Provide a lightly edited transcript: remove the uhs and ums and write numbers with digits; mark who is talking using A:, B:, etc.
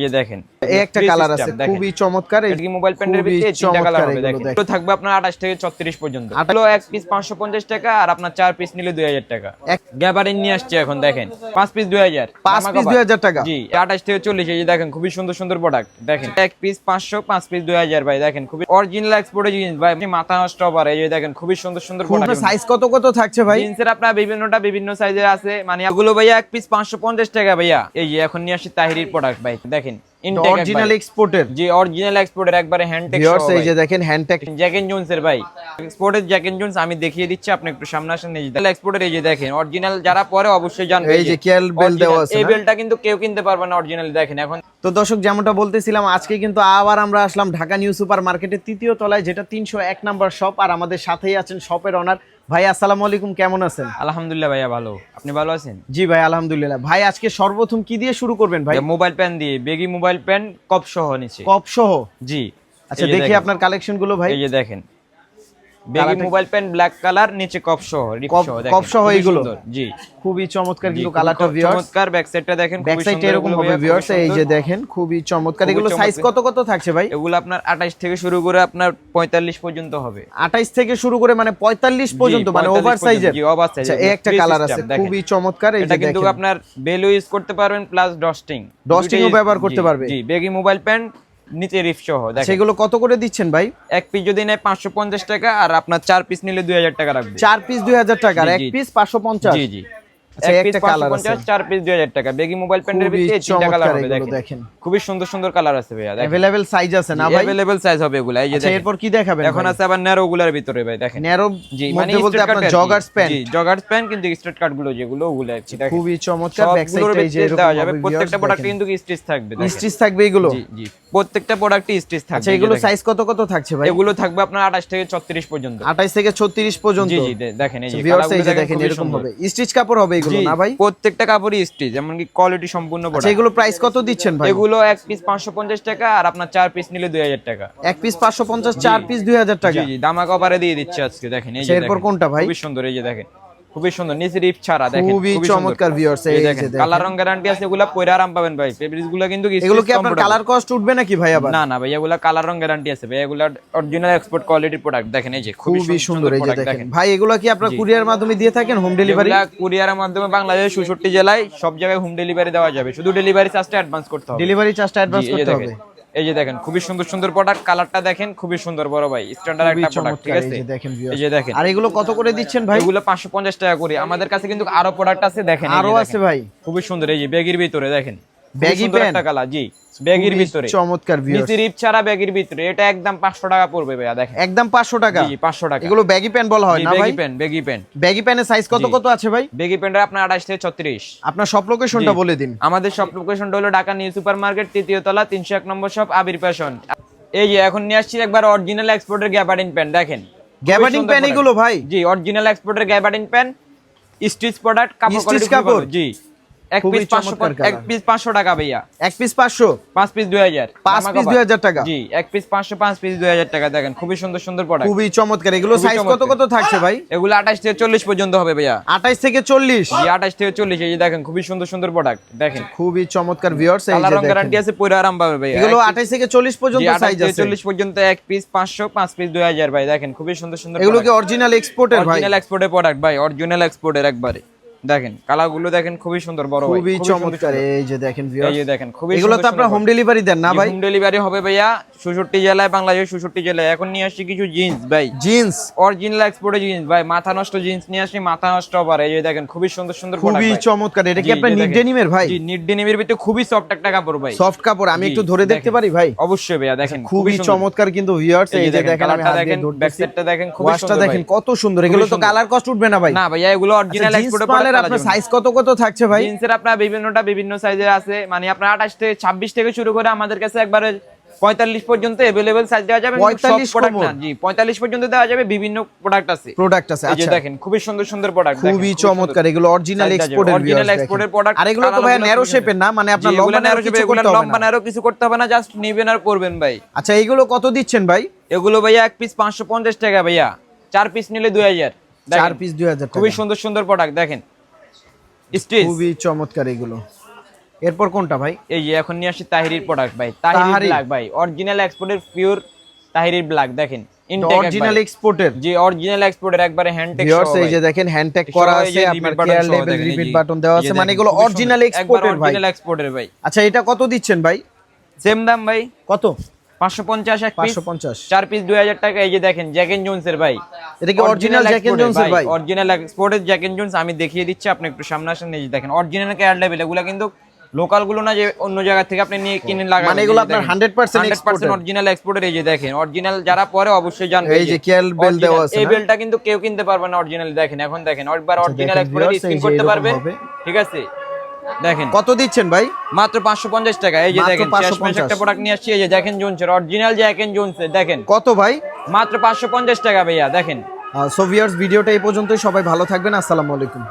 A: ये দেখেন
B: এই একটা কালার আছে খুবই চমৎকার।
A: এটা কি মোবাইল প্যান্ডের ভিতরে তিনটা কালার হবে দেখেন। তো থাকবে আপনার 28 থেকে 36 পর্যন্ত। হলো এক পিস 550 টাকা আর আপনার 4 পিস নিলে 2000 টাকা। গ্যাবারিন নিয়ে আসছে এখন দেখেন 5 পিস 2000,
B: 5 পিস 2000 টাকা।
A: জি 28 থেকে 40। এই যে দেখেন খুবই সুন্দর সুন্দর প্রোডাক্ট দেখেন। এক পিস 500, 5 পিস 2000 ভাই দেখেন খুবই অরিজিনাল এক্সপোর্টের জিনিস ভাই, মাথা নষ্ট হবে। এই যে দেখেন খুবই সুন্দর সুন্দর প্রোডাক্ট।
B: সাইজ কত কত থাকছে ভাই?
A: জিন্সের আপনার বিভিন্ন সাইজের আছে, মানে এগুলো ভাইয়া এক পিস 550 টাকা ভাইয়া। এই যে এখন নিয়ে আসি তাহিরির প্রোডাক্ট ভাই দেখেন
B: অরিজিনাল এক্সপোর্টের।
A: জি অরিজিনাল এক্সপোর্টের একবারে হ্যান্ডটেক
B: ভিউয়ার্স এই যে দেখেন হ্যান্ডটেক
A: জ্যাক এন্ড জোনস এর ভাই এক্সপোর্টের জ্যাক এন্ড জোনস আমি দেখিয়ে দিচ্ছি, আপনি একটু সামনে আসেন। এই যে এক্সপোর্টের এই যে দেখেন অরিজিনাল, যারা পরে অবশ্যই জানবে।
B: এই যে কেল বেল দেওয়া আছে,
A: এই বেলটা কিন্তু কেউ কিনতে পারবে না অরিজিনাল দেখেন। এখন
B: তো দর্শক যেমনটা বলতেছিলাম, আজকে কিন্তু আবার আমরা আসলাম ঢাকা নিউ সুপার মার্কেটের 3য় তলায়, যেটা 301 নম্বর শপ। আর আমাদের সাথেই আছেন শপের ওনার ভাই। আসসালামু আলাইকুম, কেমন আছেন?
A: আলহামদুলিল্লাহ ভাইয়া ভালো, আপনি ভালো আছেন?
B: জি ভাই আলহামদুলিল্লাহ। ভাই আজকে সর্বপ্রথম কি দিয়ে শুরু করবেন ভাই?
A: মোবাইল প্যান দিয়ে, বেগি মোবাইল প্যান কপ সহ নিচে।
B: কপ সহ?
A: জি।
B: আচ্ছা দেখি আপনার কালেকশন গুলো ভাই।
A: এই যে দেখেন baggy mobile pan black colour, নিচে কপ সহ, রিপ সহ দেখেন।
B: কপ সহ এইগুলো?
A: জি
B: খুবই চমৎকার কিন্তু কালারটা ভিউয়ার্স।
A: চমৎকার। ব্যাক সাইডটা দেখেন
B: ব্যাক সাইড এরকম হবে ভিউয়ার্স। এই যে দেখেন খুবই চমৎকার। এগুলো সাইজ কত কত থাকছে ভাই?
A: এগুলো আপনার 28 থেকে শুরু করে আপনার 45 পর্যন্ত হবে।
B: 28 থেকে শুরু করে মানে 45 পর্যন্ত, মানে ওভার সাইজের।
A: জি ওভার সাইজের।
B: আচ্ছা এই একটা কালার আছে খুবই চমৎকার। এই যে
A: এটা কিন্তু আপনার বেল ইউজ করতে পারবেন প্লাস ডস্টিং
B: ও ব্যবহার করতে পারবে।
A: জি বেগি মোবাইল প্যান নিচে রিপ সহ দেখেন।
B: সেগুলো কত করে দিচ্ছেন ভাই?
A: এক পিস যদি নেয় 550 টাকা, আর আপনার 4 পিস নিলে 2000 টাকা রাখবে।
B: 4 পিস 2000 টাকা আর এক পিস 550।
A: জি জি।
B: আচ্ছা একটা কালার আছে
A: 4 পিস 2000 টাকা। বেগি মোবাইল প্যান্ডের ভিতরে তিনটা কালার হবে দেখেন। খুবই সুন্দর সুন্দর কালার আছে ভাইয়া দেখেন।
B: अवेलेबल সাইজ আছে না ভাই?
A: अवेलेबल সাইজ হবে এগুলা। এই যে দেখেন।
B: এরপর কি দেখাবেন?
A: এখন আছে আবার ন্যারো গুলার ভিতরে ভাই দেখেন।
B: ন্যারো মানে বলতে আপনার জগার্স প্যান্ট।
A: জি জগার্স প্যান্ট, কিন্তু স্ট্রেট কাট গুলো যেগুলো ওগুলা আছে দেখেন।
B: খুবই চমৎকার। ব্যাক সাইডে এই যে এরকম
A: দেওয়া যাবে। প্রত্যেকটা প্রোডাক্টে কিন্তু স্টিচ থাকবে দেখেন।
B: স্টিচ থাকবে এগুলো?
A: জি জি প্রত্যেকটা প্রোডাক্টে স্টিচ থাকবে।
B: আচ্ছা এগুলো সাইজ কত কত থাকছে ভাই?
A: এগুলো থাকবে আপনার 28 থেকে 36 পর্যন্ত।
B: 28 থেকে 36 পর্যন্ত?
A: জি জি দেখেন। এই যে
B: কালারগুলো দেখেন এরকম হবে। স্টিচ কাপড় হবে এগুলো না ভাই?
A: প্রত্যেকটা কাপড়ই স্টিচ, যেমন কি কোয়ালিটি সম্পূর্ণ প্রোডাক্ট।
B: আচ্ছা এগুলো প্রাইস কত দিচ্ছেন ভাই?
A: এগুলো এক পিস 550 টাকা, আর আপনার 4 পিস নিলে 2000 টাকা।
B: এক পিস 550, 4 পিস 2000 টাকা।
A: জি জি ধামাকা অফারে দিয়ে দিচ্ছি আজকে দেখেন। এই যে
B: এরপর কোনটা ভাই?
A: খুবই সুন্দর। এই যে দেখেন খুবই সুন্দর, নিচে রিপ ছাড়া দেখেন।
B: খুবই চমৎকার ভিউয়ার্স। এই যে দেখেন
A: কালার রং গ্যারান্টি আছে, এগুলা পরে আরাম পাবেন ভাই। ফেব্রিক্স গুলো কিন্তু
B: এগুলো কি আপনার কালার কস্ট উঠবে নাকি ভাই আবার?
A: না না ভাই, এগুলা কালার রং গ্যারান্টি আছে ভাই। এগুলা অরিজিনাল এক্সপোর্ট কোয়ালিটির প্রোডাক্ট দেখেন। এই যে
B: খুবই সুন্দর। এই যে দেখেন ভাই এগুলো কি আপনারা কুরিয়ার মাধ্যমে দিয়ে থাকেন হোম ডেলিভারি?
A: এগুলা কুরিয়ারের মাধ্যমে বাংলাদেশের 66 জেলায় সব জায়গায় হোম ডেলিভারি দেওয়া যাবে। শুধু ডেলিভারি চার্জটা অ্যাডভান্স করতে হবে।
B: ডেলিভারি চার্জটা অ্যাডভান্স করতে হবে।
A: এই যে দেখেন খুবই সুন্দর সুন্দর প্রোডাক্ট। কালারটা দেখেন খুবই সুন্দর বড় ভাই, স্ট্যান্ডার্ড একটা প্রোডাক্ট। ঠিক আছে এই যে দেখেন।
B: আর এগুলো কত করে দিচ্ছেন ভাই?
A: এগুলো 550 টাকা করে। আমাদের কাছে কিন্তু আরো প্রোডাক্ট আছে দেখেন।
B: আরো আছে ভাই
A: খুবই সুন্দর। এই যে ব্যাগের ভিতরে দেখেন
B: ব্যাগি প্যান্ট
A: একটা কালার। জি ব্যাগের ভিতরে
B: চমৎকার ভিউয়ার্স।
A: নিচে রিপ ছাড়া ব্যাগের ভিতরে। এটা একদম 500 টাকা পড়বে ভাইয়া দেখেন।
B: একদম 500 টাকা?
A: জি 500 টাকা।
B: এগুলো ব্যাগি প্যান্ট বলা হয় না ভাই?
A: Baggy pant.
B: ব্যাগি প্যান্টের সাইজ কত কত আছে ভাই?
A: ব্যাগি প্যান্টের আপনার 28 থেকে 36।
B: আপনার সব লোকেশনটা বলে দিন।
A: আমাদের সব লোকেশনটা হলো ঢাকা নিউ সুপার মার্কেট 3য় তলা 301 নম্বর শপ, আবির ফ্যাশন। এই যে এখন নিয়ে আসছি একবার অরিজিনাল এক্সপোর্টের গ্যাবার্ডিন প্যান্ট দেখেন।
B: গ্যাবার্ডিন প্যান্ট এগুলো ভাই?
A: জি অরিজিনাল এক্সপোর্টের গ্যাবার্ডিন প্যান্ট, স্টিচ প্রোডাক্ট, কাপড় কোয়ালিটি
B: কাপড়।
A: জি এক পিস 500 টাকা ভাইয়া।
B: এক পিস 500,
A: 5 পিস 2000।
B: 5 পিস 2000 টাকা?
A: জি এক পিস 500, 5 পিস 2000 টাকা দেখেন। খুবই সুন্দর সুন্দর প্রোডাক্ট,
B: খুবই চমৎকার। এগুলো সাইজ কত কত থাকছে ভাই?
A: এগুলো 28 থেকে 40 পর্যন্ত হবে ভাইয়া।
B: 28 থেকে 40?
A: জি 28 থেকে 40। এই যে দেখেন খুবই সুন্দর সুন্দর প্রোডাক্ট দেখেন।
B: খুবই চমৎকার ভিউয়ার্স। এই যে
A: কালার রং
B: দেখেন
A: গ্যারান্টি আছে, পরে আরাম পাবে ভাই।
B: এগুলো 28 থেকে 40 পর্যন্ত সাইজ আছে?
A: 40 পর্যন্ত এক পিস 500, 5 পিস 2000 ভাই দেখেন। খুবই সুন্দর সুন্দর।
B: এগুলো কি অরিজিনাল এক্সপোর্টের ভাই?
A: অরিজিনাল এক্সপোর্টের প্রোডাক্ট ভাই, অরিজিনাল এক্সপোর্টের একবারে দেখেন। কালার গুলো দেখেন খুবই সুন্দর বড় ভাই,
B: খুবই চমৎকার। এই যে দেখেন ভিউয়ার্স।
A: এই যে দেখেন খুবই
B: এগুলো তো আপনারা হোম ডেলিভারি দেন না ভাই?
A: হোম ডেলিভারি হবে ভাইয়া 66 জেলায়, বাংলাদেশের 66 জেলায়। এখন নিয়ে আসছি কিছু জিন্স ভাই।
B: জিন্স
A: অরিজিনাল এক্সপোর্টের জিন্স ভাই, মাথা নষ্ট জিন্স নিয়ে আসি, মাথা নষ্ট হবে। এই যে দেখেন খুবই সুন্দর সুন্দর প্রোডাক্ট,
B: খুবই চমৎকার। এটা কি আপনার নিট ডেনিমের ভাই?
A: জি নিট ডেনিমের ভিতরে খুবই সফট একটা কাপড় ভাই।
B: সফট কাপড়। আমি একটু ধরে দেখতে পারি ভাই?
A: অবশ্যই ভাইয়া দেখেন
B: খুবই চমৎকার কিন্তু ভিউয়ার্স। এই যে দেখেন আমি হাত দিয়ে ধরতেছি।
A: ব্যাক সাইডটা দেখেন খুবই সুন্দর।
B: ওয়াশটা দেখেন কত সুন্দর। এগুলো তো কালার কস্ট উঠবে না ভাই?
A: না ভাইয়া এগুলো অরিজিনাল এক্সপোর্টের প্রোডাক্ট।
B: আপনার সাইজ কত কত থাকছে ভাই?
A: জিন্সের আপনার বিভিন্ন সাইজের আছে, মানে আপনার 28 থেকে 26 থেকে শুরু করে আমাদের কাছে একবারে 45 পর্যন্ত अवेलेबल সাইজ দেওয়া যাবে।
B: 45
A: প্রোডাক্ট না, জি 45 পর্যন্ত দেওয়া যাবে। বিভিন্ন প্রোডাক্ট আছে।
B: আচ্ছা
A: এই যে দেখেন খুবই সুন্দর সুন্দর প্রোডাক্ট দেখেন,
B: খুবই চমৎকার। এগুলো অরিজিনাল এক্সপোর্টের প্রোডাক্ট। আর এগুলো তো ভাই ন্যারো শেপের না, মানে আপনার লম্বা ন্যারো কিছু করতে হবে না?
A: লম্বা ন্যারো কিছু করতে হবে না, জাস্ট নেবেন আর পরবেন ভাই।
B: আচ্ছা এগুলো কত দিচ্ছেন ভাই?
A: এগুলো ভাইয়া এক পিস 550 টাকা ভাইয়া। 4 পিস নিলে 2000।
B: 4 পিস 2000 টাকা।
A: খুবই সুন্দর সুন্দর প্রোডাক্ট দেখেন। স্টিচ
B: খুবই চমৎকার। এগুলো এরপর কোনটা ভাই?
A: এই যে এখন নিয়ে আসছি তাহিরির প্রোডাক্ট ভাই, তাহিরি ব্ল্যাক ভাই, অরিজিনাল এক্সপোর্টের পিওর তাহিরির ব্ল্যাক। দেখেন
B: অরিজিনাল এক্সপোর্টের,
A: জি অরিজিনাল এক্সপোর্টের একবারে হ্যান্ডটেক সহ।
B: ভিউয়ার্স এই যে দেখেন হ্যান্ডটেক করা আছে, আপনার কেয়ার লেভেল রিপিট বাটন দেওয়া আছে, মানে এগুলো অরিজিনাল এক্সপোর্টের ভাই।
A: অরিজিনাল এক্সপোর্টের ভাই।
B: আচ্ছা এটা কত দিচ্ছেন ভাই?
A: সেম দাম ভাই।
B: কত?
A: 550 এক পিস,
B: 550
A: 4 পিস 2000 টাকা। এই যে দেখেন জ্যাক এন্ড জোনস এর ভাই,
B: এটা কি অরিজিনাল জ্যাক এন্ড জোনস এর ভাই?
A: অরিজিনাল এক্সপোর্টের জ্যাক এন্ড জোনস আমি দেখিয়ে দিচ্ছি, আপনি একটু সামনে আসেন। এই যে দেখেন অরিজিনাল কেয়ার লেভেল, এগুলা কিন্তু লোকাল গুলো না যে অন্য জায়গা থেকে আপনি নিয়ে কিনে লাগাবেন,
B: মানে এগুলো আপনার 100% এক্সপোর্টের,
A: অরিজিনাল এক্সপোর্টের। এই যে দেখেন অরিজিনাল, যারা পরে অবশ্যই জানবে।
B: এই যে কেয়ার বেল দেওয়া আছে,
A: এই বেলটা কিন্তু কেউ কিনতে পারবে না অরিজিনাল। দেখেন এখন দেখেন একবার অরিজিনাল এক্সপোর্টের স্ক্রিন করতে পারবে, ঠিক আছে? দেখেন
B: কত দিচ্ছেন ভাই?
A: মাত্র 550 টাকা। এই যে দেখেন শেষমেশ একটা প্রোডাক্ট নিয়ে আসছি, এই যে দেখেন জোনসের অরিজিনাল জ্যাক এন্ড জোনস, দেখেন
B: কত ভাই?
A: মাত্র 550 টাকা ভাইয়া। দেখেন
B: সো ভিউয়ার্স ভিডিওটা এই পর্যন্তই, সবাই ভালো থাকবেন, আসসালামু আলাইকুম।